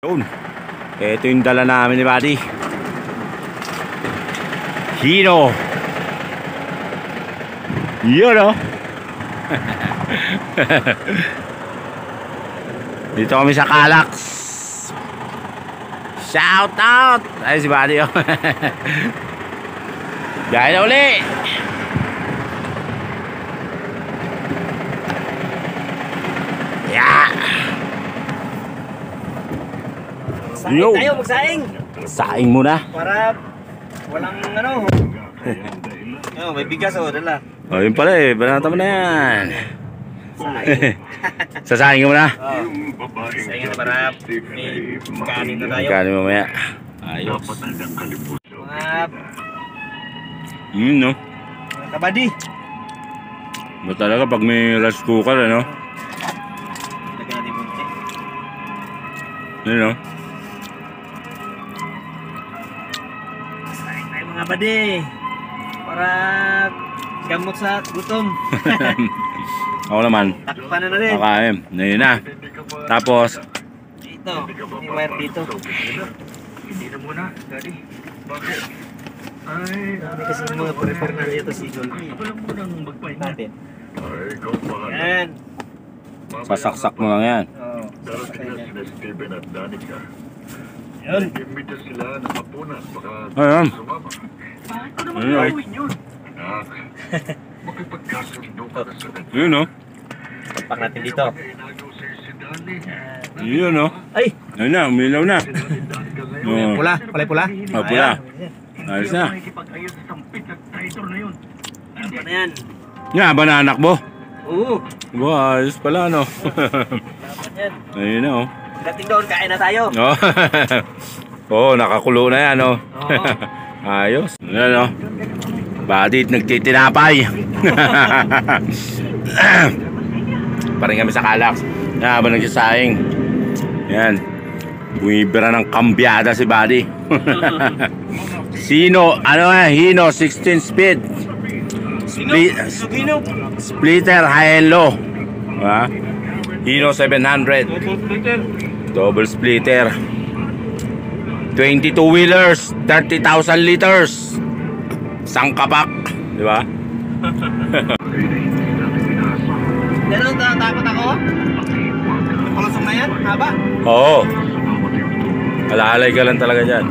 Yun. Ito yung dala namin ni Buddy. Hino. Yun o. Dito kami sa Calax. Shout out. Ay si Buddy o. Gaya na uli. Yeah. Saing tayo, magsaing. Saing muna. Para walang ano. Oh, may bigas o, dala. Oh, yun pala eh. Banata mo na yan. Saing. Sasaing mo na. Oh. Saing na para may kanin na tayo. Kanin mamaya. Ayos. Mga No? kabady. Ba talaga pag may rice cooker, ano? Lagyan natin bunti. Yun no? Saing tayo mga kabady. Para gamot sa gutom. Ako naman. Takpan na rin. Makaim. Na yun na. Tapos, Dito, may wire dito. Hindi na muna, Daddy. Bakit? Ay, May kasi mga prepare na dito si Gold. wala mo nang magpahinga. Natin. Ay, ikaw pa. Yan. sasaksak mo lang yan. Oh, Darating na sila Steven at Danica. yun. Imbita sila na mapunan. Baka Ayan. sumama. Bakit ko naman Ayun. gawin yun? Anak, makipagkasundo ka na sa kanya. Yun no? Tapak natin dito. Inago sa'yo si Danny. Yun no? Ay! Ayun na, umilaw na. Danica ngayon. Oh. Pula, pula. Oh, pula. Ayos na. Makikipag-ayos sa sampit at traitor na yun. Ano na yan? Nga ba na anak mo? Oo. Ba, ayos pala no? Dapat yan. Ayun na oh. Dating doon, kain na tayo. Oh. Oh, nakakulo na yan oh. Oo. Ayos. Yan oh. Buddy nagtitinapay. Paring kami sa Calax. Habang nagsasaing. Yan. Bumibira ng kambyada si Buddy. Sino, ano nga, Hino 16 speed. Splitter high and low. Ha? Hino 700. Double splitter. 22 wheelers, 30,000 liters. Isang kapak, di ba? Ganun, takot ako. Palusong na yan, haba. Oo. Alalay ka lang talaga dyan.